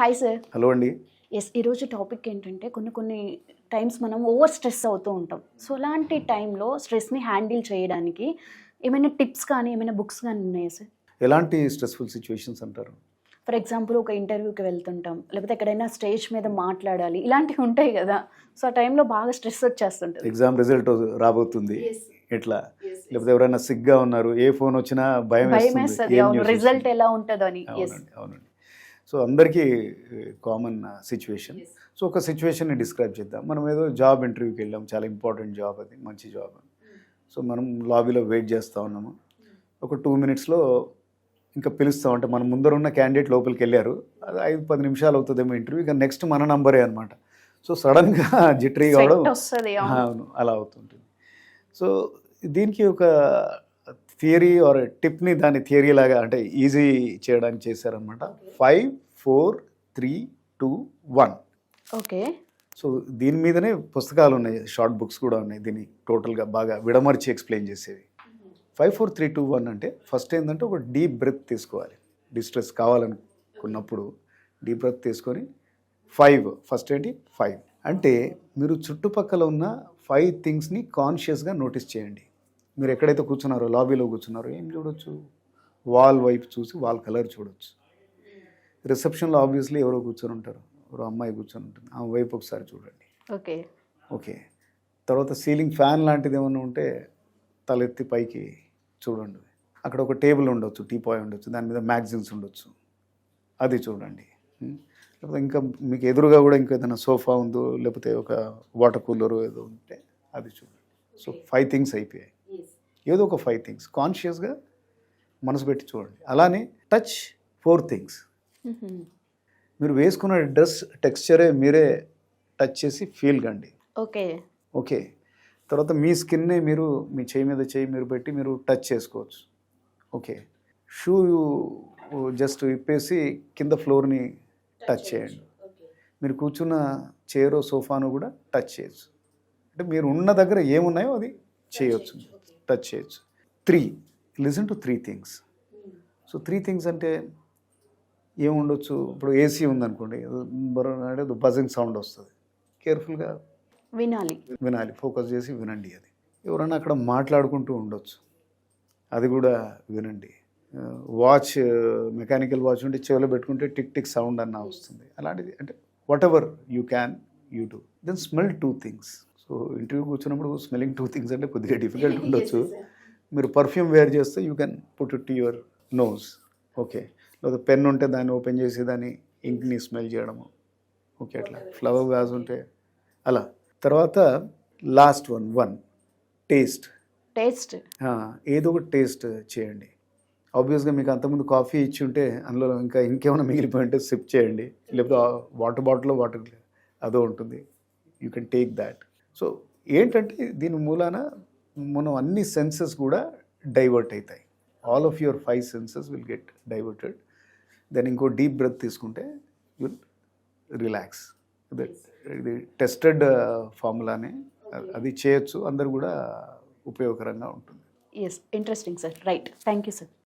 Hi sir. Hello అండి. ఈరోజు topic ఏంటంటే కొన్ని టైమ్స్ మనం ఓవర్ స్ట్రెస్ అవుతూ ఉంటాం. సో అలాంటి టైంలో స్ట్రెస్ని హ్యాండిల్ చేయడానికి ఏమైనా టిప్స్ కానీ ఏమైనా బుక్స్ కానీ ఉన్నాయా సార్? ఎలాంటి స్ట్రెస్ఫుల్ సిచ్యువేషన్స్ అంటారు? ఫర్ ఎగ్జాంపుల్ ఒక ఇంటర్వ్యూకి వెళ్తుంటాం, లేకపోతే ఎక్కడైనా స్టేజ్ మీద మాట్లాడాలి, ఇలాంటివి ఉంటాయి కదా. సో ఆ టైంలో బాగా స్ట్రెస్ వచ్చేస్తుంటుంది. ఎగ్జామ్ రిజల్ట్ రాబోతుంది, ఎట్లా, లేకపోతే ఎవరైనా సిగ్గా ఉన్నారు, ఏ ఫోన్ వచ్చినా భయం వేస్తుంది, రిజల్ట్ ఎలా ఉంటుందో అని. అవునండి. సో అందరికీ కామన్ సిచ్యువేషన్. సో ఒక సిచ్యువేషన్ని డిస్క్రైబ్ చేద్దాం. మనం ఏదో జాబ్ ఇంటర్వ్యూకి వెళ్ళాం, చాలా ఇంపార్టెంట్ జాబ్, అది మంచి జాబ్. సో మనం లాబీలో వెయిట్ చేస్తూ ఉన్నాము. ఒక 2 minutesలో ఇంకా పిలుస్తాం, అంటే మన ముందర ఉన్న క్యాండిడేట్ లోపలికి వెళ్ళారు, అది 5-10 నిమిషాలు అవుతుందేమో ఇంటర్వ్యూ, ఇంకా నెక్స్ట్ మన నంబరే అనమాట. సో సడన్గా జిటరీ కావడం, అవును, అలా అవుతుంటుంది. సో దీనికి ఒక థియరీ ఆర్ టిప్ని దాని థియరీ లాగా అంటే ఈజీ చేయడానికి చేశారనమాట. 5, 4, 3, 2, 1. ఓకే. సో దీని మీదనే పుస్తకాలు ఉన్నాయి, షార్ట్ బుక్స్ కూడా ఉన్నాయి, దీన్ని టోటల్గా బాగా విడమర్చి ఎక్స్ప్లెయిన్ చేసేవి. 5, 4, 3, 2, 1 అంటే ఫస్ట్ ఏంటంటే ఒక డీప్ బ్రెత్ తీసుకోవాలి. డిస్ట్రెస్ కావాలనుకున్నప్పుడు డీప్ బ్రెత్ తీసుకొని 5, ఫస్ట్ ఏంటి 5 అంటే మీరు చుట్టుపక్కల ఉన్న 5 థింగ్స్ని కాన్షియస్గా నోటీస్ చేయండి. మీరు ఎక్కడైతే కూర్చున్నారో, లాబీలో కూర్చున్నారో, ఏం చూడొచ్చు? వాల్ వైపు చూసి వాల్ కలర్ చూడొచ్చు. రిసెప్షన్లో ఆబ్వియస్లీ ఎవరో కూర్చొని ఉంటారు, ఎవరో అమ్మాయి కూర్చొని ఉంటుంది, ఆ వైపు ఒకసారి చూడండి. ఓకే. తర్వాత సీలింగ్ ఫ్యాన్ లాంటిది ఏమన్నా ఉంటే తలెత్తి పైకి చూడండి. అక్కడ ఒక టేబుల్ ఉండొచ్చు, టీపాయ్ ఉండొచ్చు, దాని మీద మ్యాగజైన్స్ ఉండొచ్చు, అది చూడండి. లేకపోతే ఇంకా మీకు ఎదురుగా కూడా ఇంకా ఏదైనా సోఫా ఉందో, లేకపోతే ఒక వాటర్ కూలర్ ఏదో ఉంటే అది చూడండి. సో 5 థింగ్స్ అయిపోయాయి. ఏదో ఒక 5 థింగ్స్ కాన్షియస్గా మనసు పెట్టి చూడండి. అలానే టచ్ 4 థింగ్స్. మీరు వేసుకున్న డ్రెస్ టెక్స్చరే మీరే టచ్ చేసి ఫీల్ కండి. ఓకే. తర్వాత మీ స్కిన్నే మీరు మీ చేయి మీద చేయి మీరు పెట్టి మీరు టచ్ చేసుకోవచ్చు. ఓకే. షూ జస్ట్ విప్పేసి కింద ఫ్లోర్ని టచ్ చేయండి. మీరు కూర్చున్న చైర్ సోఫాను కూడా టచ్ చేయొచ్చు. అంటే మీరు ఉన్న దగ్గర ఏమున్నాయో అది చేయొచ్చు, టచ్ చేయొచ్చు. 3, listen to 3 things. So 3 things అంటే ఏముండొచ్చు? ఇప్పుడు ఏసీ ఉందనుకోండి, అంటే బజింగ్ సౌండ్ వస్తుంది, కేర్ఫుల్గా వినాలి, ఫోకస్ చేసి వినండి. అది ఎవరైనా అక్కడ మాట్లాడుకుంటూ ఉండొచ్చు, అది కూడా వినండి. వాచ్, మెకానికల్ వాచ్ ఉంటే చెవిలో పెట్టుకుంటే టిక్ టిక్ సౌండ్ అన్న వస్తుంది, అలాంటిది. అంటే whatever you can you do. Then smell 2 things. So interview కూర్చున్నప్పుడు స్మెల్లింగ్ 2 థింగ్స్ అంటే కొద్దిగా డిఫికల్ట్ ఉండొచ్చు. మీరు పర్ఫ్యూమ్ వేర్ చేస్తే you can put it to your nose. Okay. లేదా పెన్ ఉంటే దాన్ని ఓపెన్ చేసి దాన్ని ఇంక్ని స్మెల్ చేయడము. ఓకే. అట్లా ఫ్లవర్ వ్యాజ్ ఉంటే అలా. తర్వాత లాస్ట్ వన్ టేస్ట్. ఏదో ఒక టేస్ట్ చేయండి. ఆబ్వియస్గా మీకు అంతకుముందు కాఫీ ఇచ్చి ఉంటే అందులో ఇంకేమైనా మిగిలిపోయి ఉంటే సిప్ చేయండి, లేకపోతే వాటర్ బాటిల్లో వాటర్ అదో ఉంటుంది, you can take that. So ఏంటంటే దీని మూలాన మనం అన్ని సెన్సెస్ కూడా డైవర్ట్ అవుతాయి. All of your 5 senses will get diverted. Then ఇంకో డీప్ బ్రెత్ తీసుకుంటే యూ విల్ రిలాక్స్. ఇది టెస్టెడ్ ఫార్ములానే, అది చేయొచ్చు, అందరు కూడా ఉపయోగకరంగా ఉంటుంది. Interesting sir. Right. Thank you sir.